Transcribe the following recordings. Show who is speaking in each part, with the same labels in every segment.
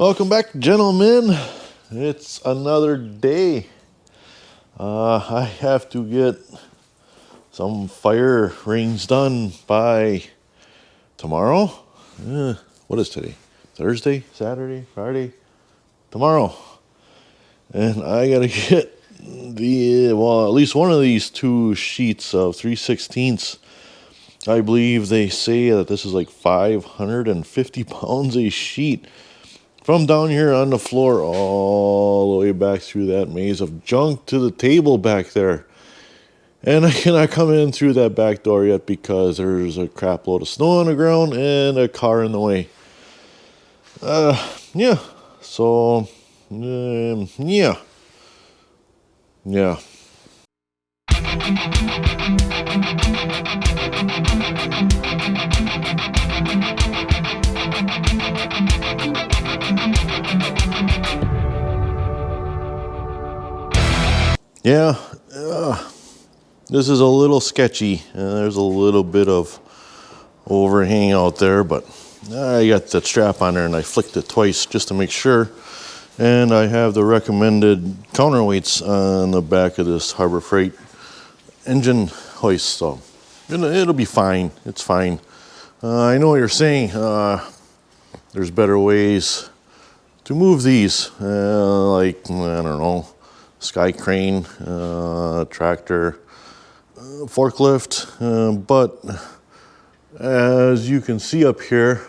Speaker 1: Welcome back, gentlemen. It's another day. I have to get some fire rings done by tomorrow. What is today? Thursday, Saturday, Friday? Tomorrow. And I gotta get at least one of these two sheets of 3/16. I believe they say that this is like 550 pounds a sheet. From down here on the floor all the way back through that maze of junk to the table back there. And I cannot come in through that back door yet because there's a crap load of snow on the ground and a car in the way. Yeah. So, yeah. Yeah, this is a little sketchy. There's a little bit of overhang out there, but I got the strap on there and I flicked it twice just to make sure. And I have the recommended counterweights on the back of this Harbor Freight engine hoist, so it'll be fine. It's fine. I know what you're saying. There's better ways to move these, like, I don't know, sky crane, tractor, forklift, but as you can see up here,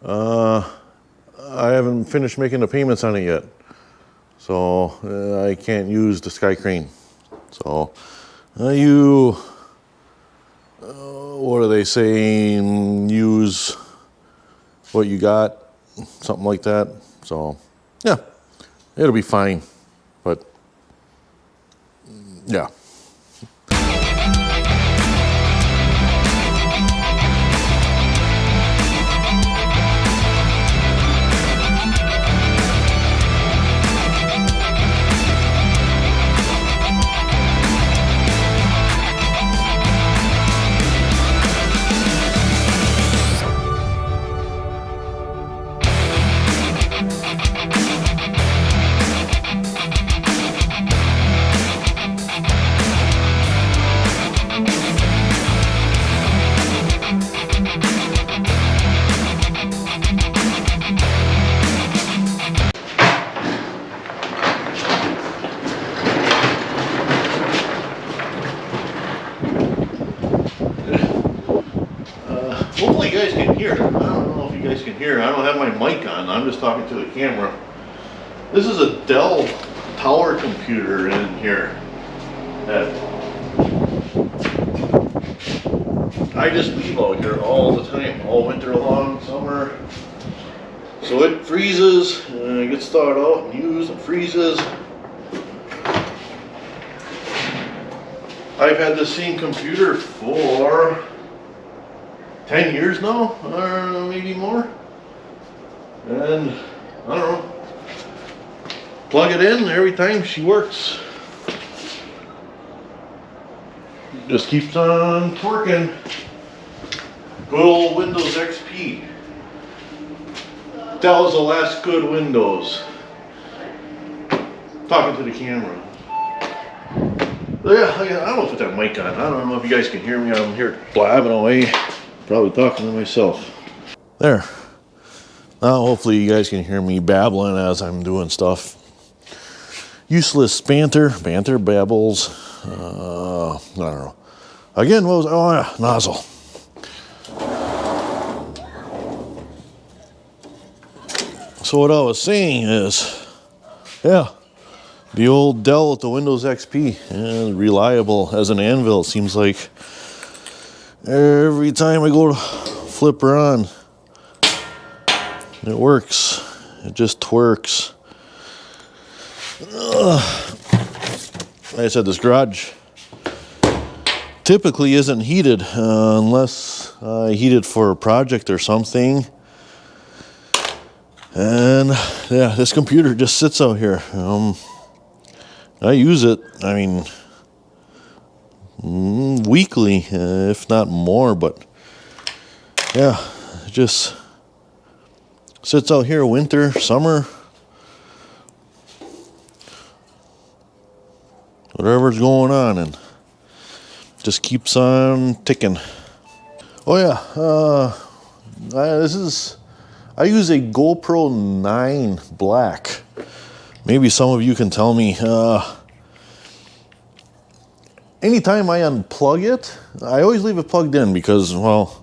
Speaker 1: I haven't finished making the payments on it yet, so I can't use the sky crane. So what are they saying? Use what you got, something like that. So yeah, it'll be fine. But yeah. Hopefully you guys can hear. I don't know if you guys can hear. I don't have my mic on. I'm just talking to the camera. This is a Dell tower computer in here that I just leave out here all the time, all winter long, summer. So it freezes, and it gets thawed out and used and freezes. I've had the same computer for 10 years now, or maybe more. And I don't know, plug it in every time she works. Just keeps on twerking. Good old Windows XP. That was the last good Windows. Talking to the camera. Yeah, I don't know, put that mic on. I don't know if you guys can hear me. I'm here blabbing away. Probably talking to myself. There. Now hopefully you guys can hear me babbling as I'm doing stuff. Useless banter, babbles. I don't know. Again, what was, oh yeah, nozzle. So what I was saying is, yeah, the old Dell with the Windows XP, reliable as an anvil, it seems like. Every time I go to flip her on, it works. It just twerks. Like I said, this garage typically isn't heated unless I heat it for a project or something. And yeah, this computer just sits out here. I use it, I mean, weekly, if not more, but yeah, just Sits out here winter, summer, whatever's going on, and just keeps on ticking. Oh yeah, I use a GoPro 9 Black. Maybe some of you can tell me. Anytime I unplug it, I always leave it plugged in because, well,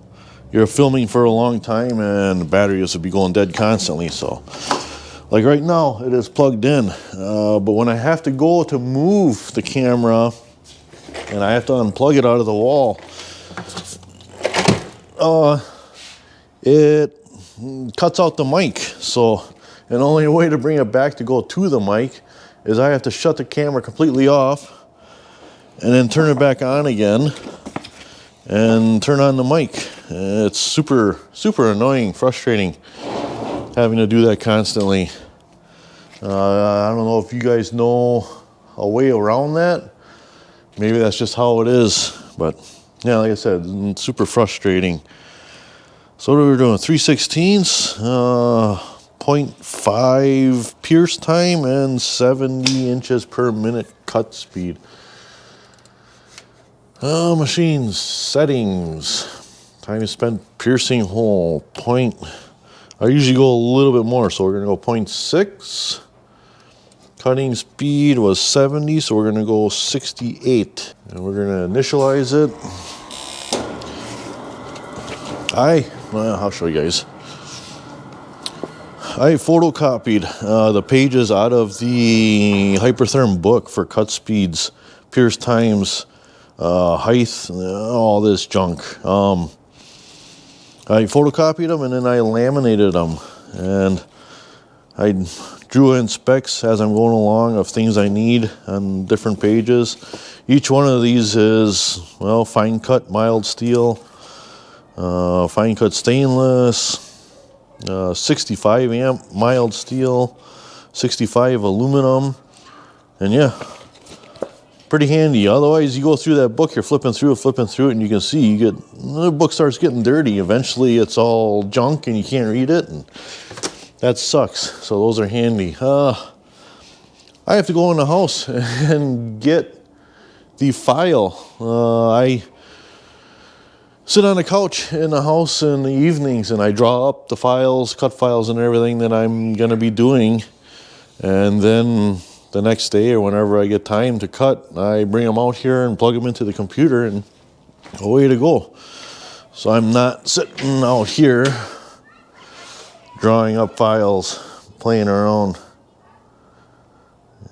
Speaker 1: you're filming for a long time and the batteries would be going dead constantly. So, like right now, it is plugged in. But when I have to go to move the camera and I have to unplug it out of the wall, it cuts out the mic. So, the only way to bring it back to go to the mic is I have to shut the camera completely off and then turn it back on again and turn on the mic. It's super annoying, frustrating having to do that constantly. I don't know if you guys know a way around that. Maybe that's just how it is, but yeah, like I said, it's super frustrating. So what are we doing? 3/16, 0.5 pierce time and 70 inches per minute cut speed. Machines, settings, time spent piercing hole, I usually go a little bit more, so we're gonna go 0.6. Cutting speed was 70, so we're gonna go 68. And we're gonna initialize it. I'll show you guys. I photocopied the pages out of the Hypertherm book for cut speeds, pierce times, height, all this junk. I photocopied them and then I laminated them, and I drew in specs as I'm going along of things I need on different pages. Each one of these is, well, fine cut mild steel, fine cut stainless, 65 amp mild steel, 65 aluminum, and yeah, pretty handy. Otherwise, you go through that book, you're flipping through it, and you can see the book starts getting dirty. Eventually, it's all junk, and you can't read it, and that sucks. So those are handy. I have to go in the house and get the file. I sit on the couch in the house in the evenings, and I draw up the files, cut files, and everything that I'm gonna be doing, and then the next day or whenever I get time to cut, I bring them out here and plug them into the computer and away to go. So I'm not sitting out here drawing up files, playing around.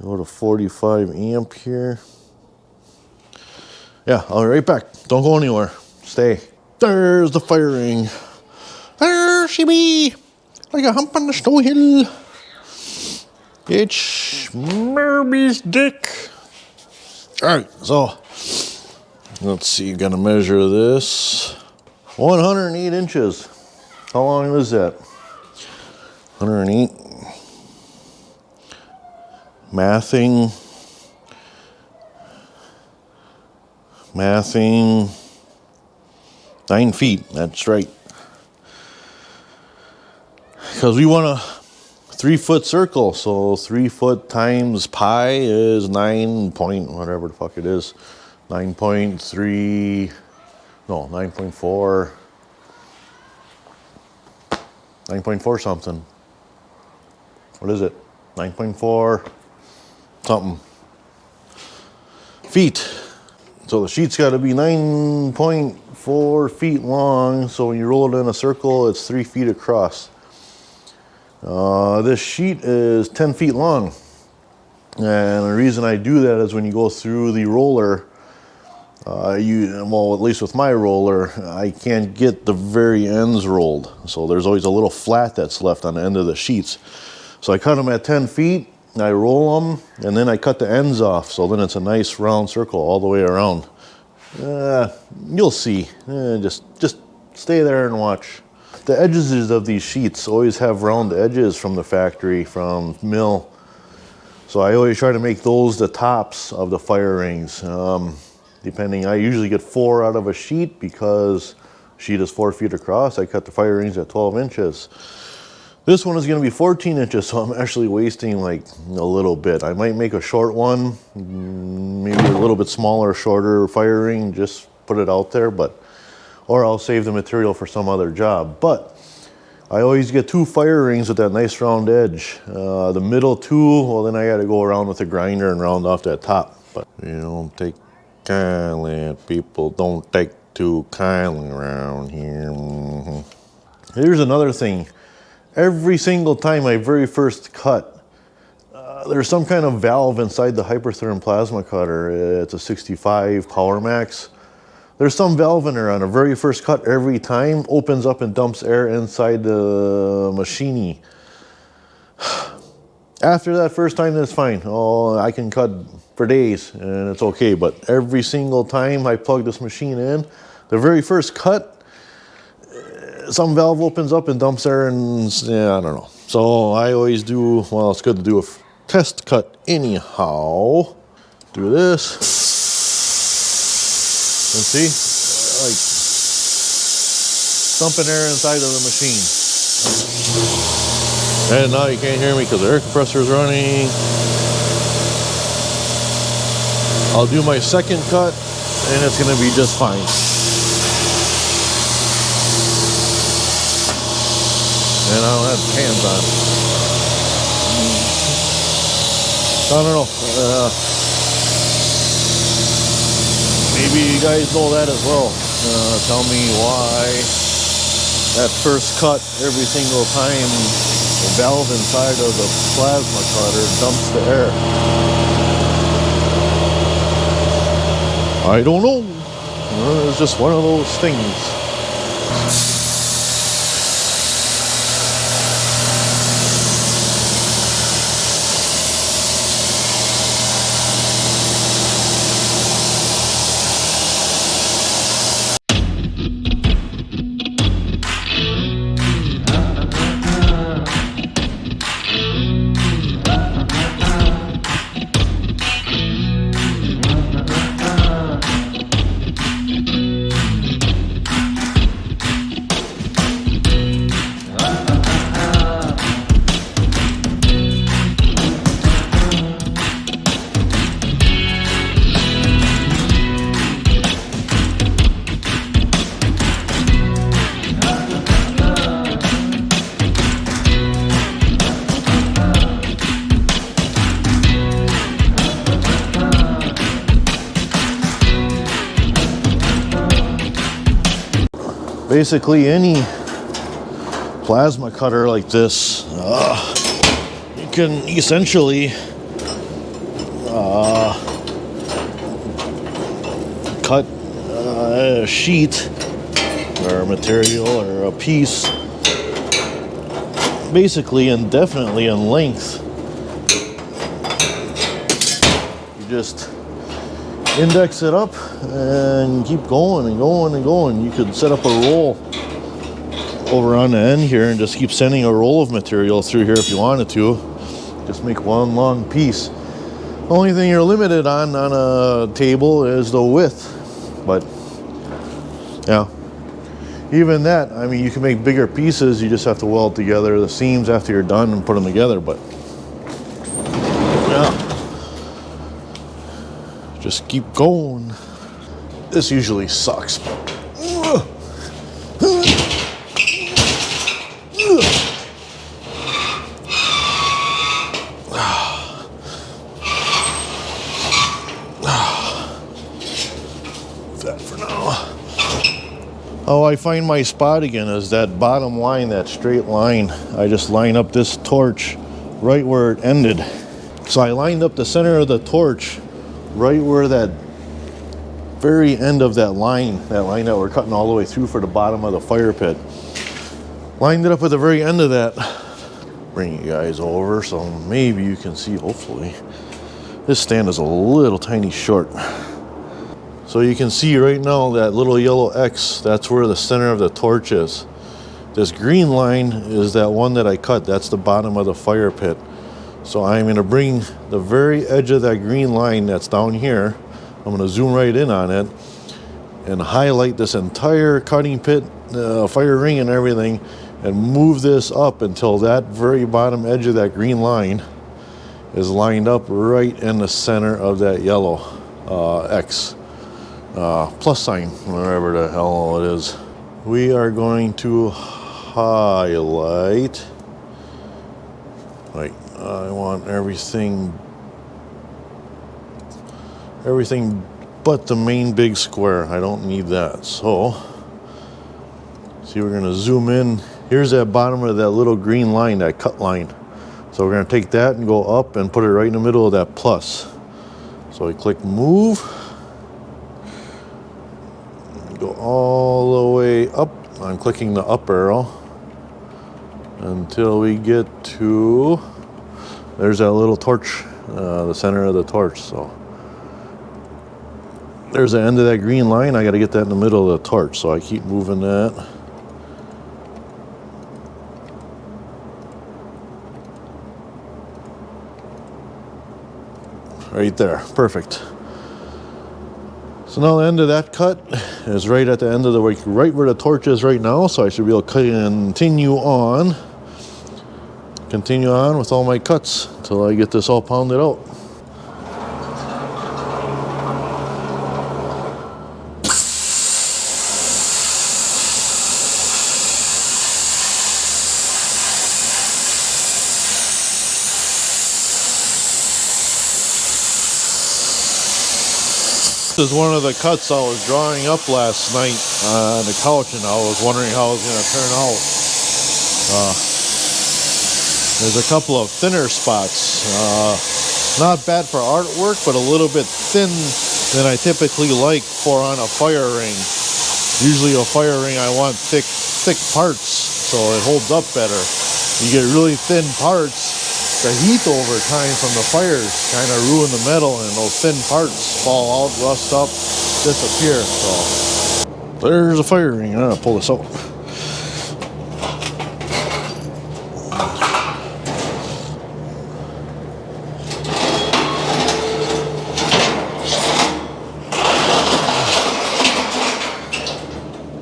Speaker 1: Go to 45 amp here. Yeah, I'll be right back. Don't go anywhere. Stay. There's the firing. There she be, like a hump on the snow hill. It's Murby's dick. All right, so let's see. Gonna measure this. 108 inches. How long is that? 108. Mathing. 9 feet. That's right. Because we want a 3-foot circle, so 3 foot times pi is 9 point whatever the fuck it is, 9.3, no, 9.4, 9.4 something. What is it? 9.4 something feet. So the sheet's got to be 9.4 feet long. So when you roll it in a circle, it's 3 feet across. This sheet is 10 feet long, and the reason I do that is when you go through the roller, well, at least with my roller, I can't get the very ends rolled, so there's always a little flat that's left on the end of the sheets. So I cut them at 10 feet, I roll them, and then I cut the ends off, so then it's a nice round circle all the way around. You'll see. Just stay there and watch. The edges of these sheets always have round edges from the factory, from mill. So I always try to make those the tops of the fire rings. Depending, I usually get 4 out of a sheet because sheet is 4 feet across. I cut the fire rings at 12 inches. This one is going to be 14 inches, so I'm actually wasting like a little bit. I might make a short one, maybe a little bit smaller, shorter fire ring, just put it out there, or I'll save the material for some other job. But I always get 2 fire rings with that nice round edge. The middle 2, well, then I got to go around with a grinder and round off that top. But you don't take kindly, people don't take too kindly around here. Here's another thing. Every single time I very first cut, there's some kind of valve inside the Hypertherm plasma cutter. It's a 65 Power Max. There's some valve in there on the very first cut every time, opens up and dumps air inside the machine. After that first time, that's fine. Oh, I can cut for days and it's okay. But every single time I plug this machine in, the very first cut, some valve opens up and dumps air, and yeah, I don't know. So I always do, well, it's good to do a test cut anyhow. Do this. And see, like dumping air inside of the machine. And now you can't hear me because the air compressor is running. I'll do my second cut and it's going to be just fine. And I don't have hands on. I don't know. Maybe you guys know that as well. Tell me why that first cut, every single time the valve inside of the plasma cutter dumps the air. I don't know. It's just one of those things. Basically, any plasma cutter like this, you can essentially cut a sheet or material or a piece basically indefinitely in length. You just index it up and keep going and going and going. You could set up a roll over on the end here and just keep sending a roll of material through here if you wanted to. Just make one long piece. The only thing you're limited on a table is the width, but yeah, even that, I mean, you can make bigger pieces. You just have to weld together the seams after you're done and put them together. But yeah, just keep going. This usually sucks. That for now. How I find my spot again is that bottom line, that straight line. I just line up this torch right where it ended. So I lined up the center of the torch right where that very end of that line that we're cutting all the way through for the bottom of the fire pit. Lined it up at the very end of that. Bring you guys over so maybe you can see, hopefully. This stand is a little tiny short. So you can see right now that little yellow X, that's where the center of the torch is. This green line is that one that I cut. That's the bottom of the fire pit. So I'm going to bring the very edge of that green line that's down here. I'm going to zoom right in on it and highlight this entire cutting pit, fire ring and everything. and move this up until that very bottom edge of that green line is lined up right in the center of that yellow X plus sign, wherever the hell it is. We are going to highlight. Like, I want everything but the main big square. I don't need that. So, see, we're gonna zoom in. Here's that bottom of that little green line, that cut line. So we're gonna take that and go up and put it right in the middle of that plus. So we click move. Go all the way up. I'm clicking the up arrow until we get to, there's that little torch, the center of the torch. So there's the end of that green line. I got to get that in the middle of the torch. So I keep moving that. Right there, perfect. So now the end of that cut is right at the end of the, right where the torch is right now. So I should be able to continue on with all my cuts until I get this all pounded out. This is one of the cuts I was drawing up last night on the couch, and I was wondering how it was going to turn out. There's a couple of thinner spots. Not bad for artwork, but a little bit thin than I typically like for on a fire ring. Usually a fire ring, I want thick parts so it holds up better. You get really thin parts, the heat over time from the fires kind of ruin the metal, and those thin parts fall out, rust up, disappear. So there's a fire ring. I'm gonna pull this out.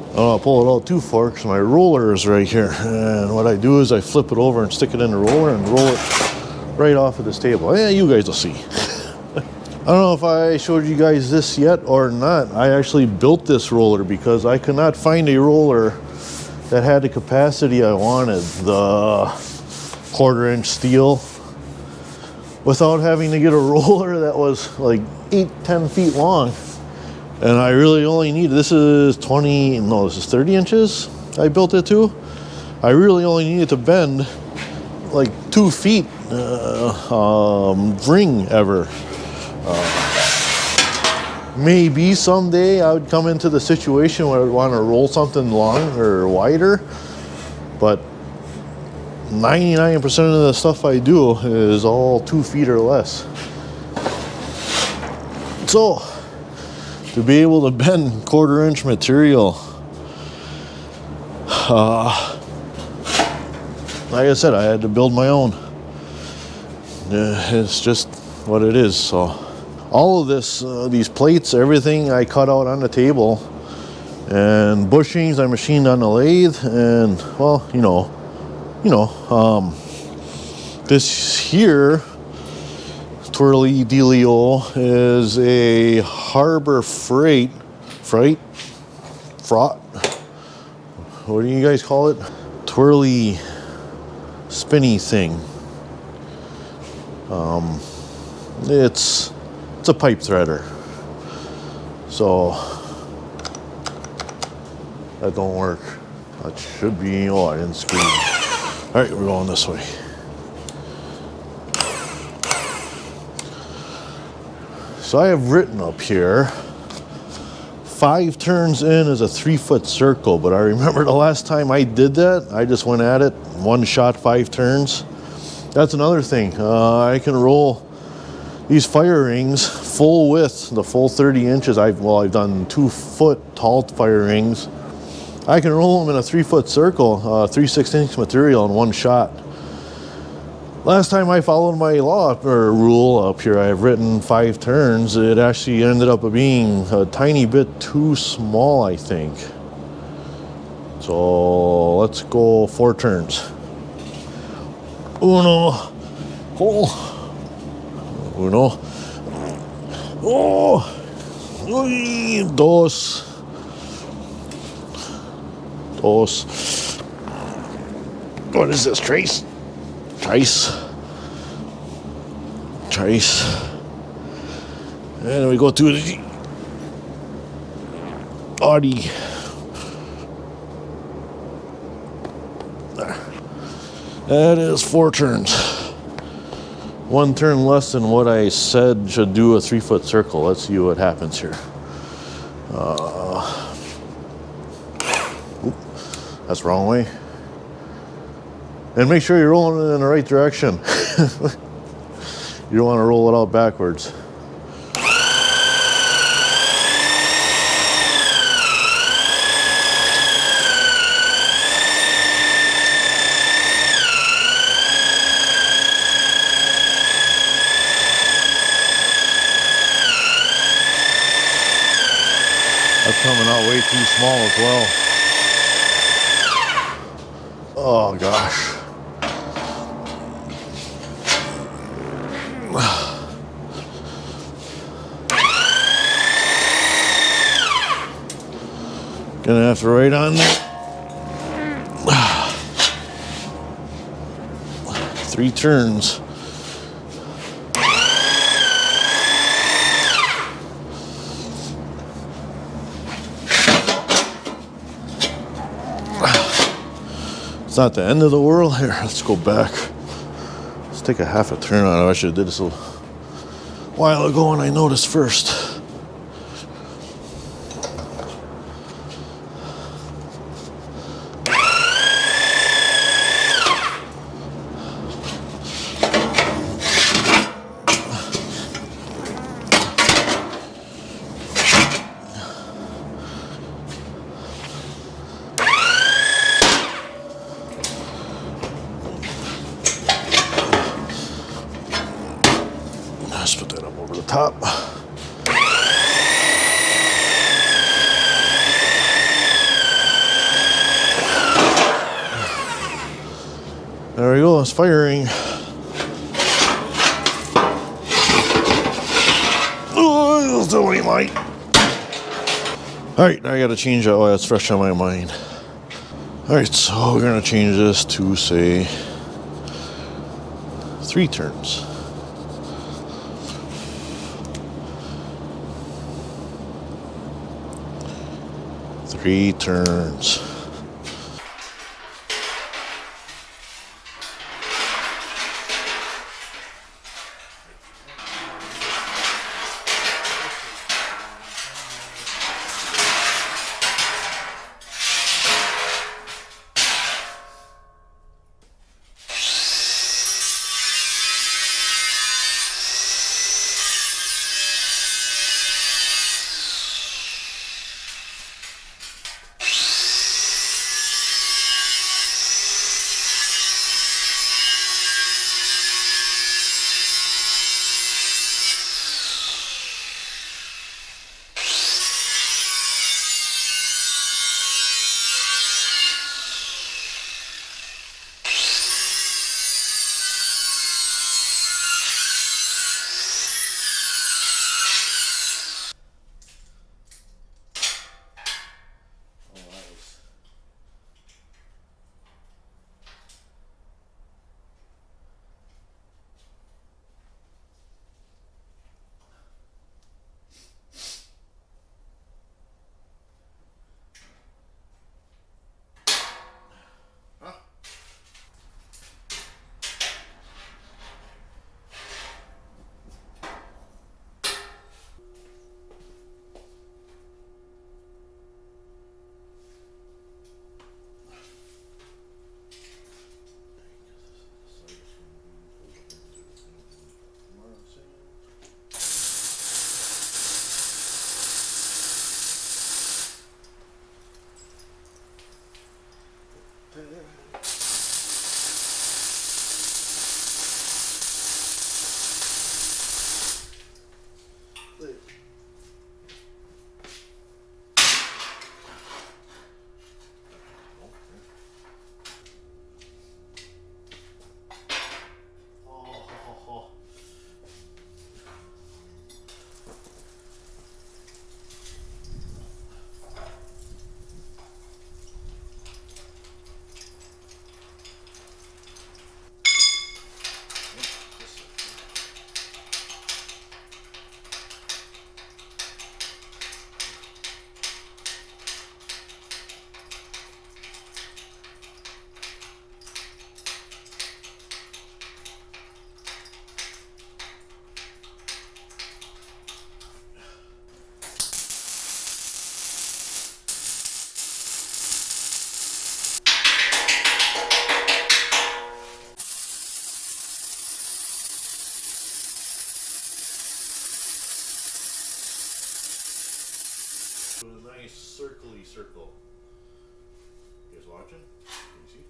Speaker 1: I don't want to pull it out too far because my roller is right here. And what I do is I flip it over and stick it in the roller and roll it right off of this table. Yeah, you guys will see. I don't know if I showed you guys this yet or not. I actually built this roller because I could not find a roller that had the capacity I wanted, the 1/4-inch steel, without having to get a roller that was like 8-10 feet long. And I really only need, this is 30 inches I built it to. I really only needed to bend like 2 feet ring ever. Maybe someday I would come into the situation where I would want to roll something long or wider, but 99% of the stuff I do is all 2 feet or less. So to be able to bend 1/4-inch material, like I said, I had to build my own. It's just what it is. So all of this, these plates, everything I cut out on the table, and bushings I machined on the lathe, and well, this here twirly dealio is a Harbor Freight, what do you guys call it? Twirly spinny thing. It's a pipe threader. So that don't work. That should be, oh, I didn't screw. All right, we're going this way. So I have written up here, 5 turns in is a 3-foot circle, but I remember the last time I did that, I just went at it, one shot, 5 turns. That's another thing. I can roll these fire rings full width, the full 30 inches. I've done 2-foot tall fire rings. I can roll them in a 3-foot circle, 3/16 material in one shot. Last time I followed my law or rule up here, I have written 5 turns. It actually ended up being a tiny bit too small, I think. So let's go 4 turns. Uno, oh, uno, oh, uy, dos, dos. What is this, Trace? Trace. Trace. And we go to the Audi. That is 4 turns. 1 turn less than what I said should do a 3-foot circle. Let's see what happens here. That's the wrong way. And make sure you're rolling it in the right direction. You don't want to roll it out backwards. That's coming out way too small as well. Oh gosh. Gonna have to write on there. 3 turns. It's not the end of the world. Here, let's go back. Let's take a half a turn on it. I should have did this a while ago and I noticed first. Let's put that up over the top. There we go, it's firing. Oh, it's still ain't light. Alright, now I gotta change that. Oh, that's fresh on my mind. Alright, so we're gonna change this to, say, 3 turns. 3 turns. A nice circle-y circle. You guys watching? Can you see?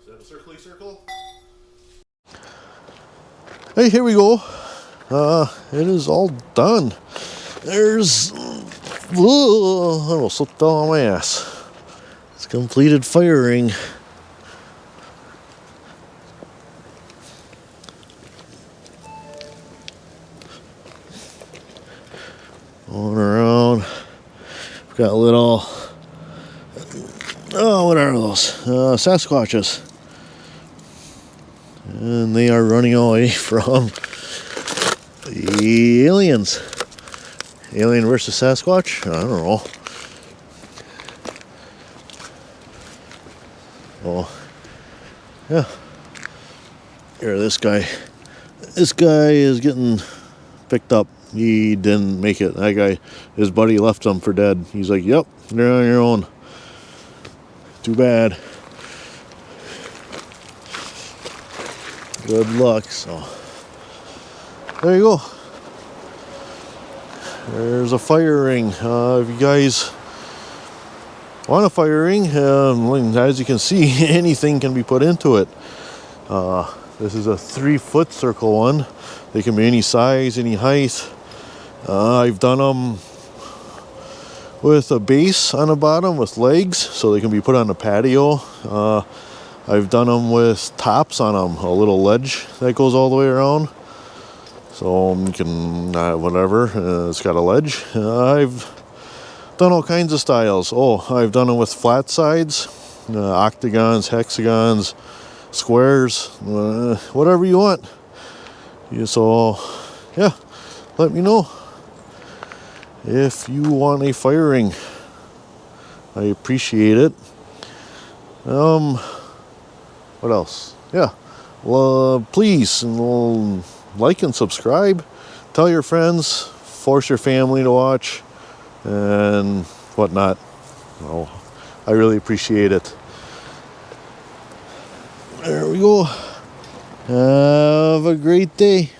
Speaker 1: Is that a circle-y circle? Hey, here we go. It is all done. There's... Whoa, I almost slipped down on my ass. It's completed firing. Going around. We've got little... Oh, what are those? Sasquatches. And they are running away from the aliens. Alien versus Sasquatch? I don't know. Oh, yeah. Here, this guy. This guy is getting picked up. He didn't make it. That guy, his buddy left him for dead. He's like, yep, you're on your own. Too bad. Good luck. So, there you go. There's a fire ring. If you guys want a fire ring, as you can see, anything can be put into it. This is a 3-foot circle one. They can be any size, any height. I've done them with a base on the bottom with legs, so they can be put on the patio. I've done them with tops on them, a little ledge that goes all the way around. So you can, whatever, it's got a ledge. I've done all kinds of styles. Oh, I've done them with flat sides, octagons, hexagons, squares, whatever you want. So, yeah, let me know if you want a fire ring. I appreciate it. What else? Yeah, well, please like and subscribe. Tell your friends. Force your family to watch and whatnot. Oh, I really appreciate it. There we go. Have a great day.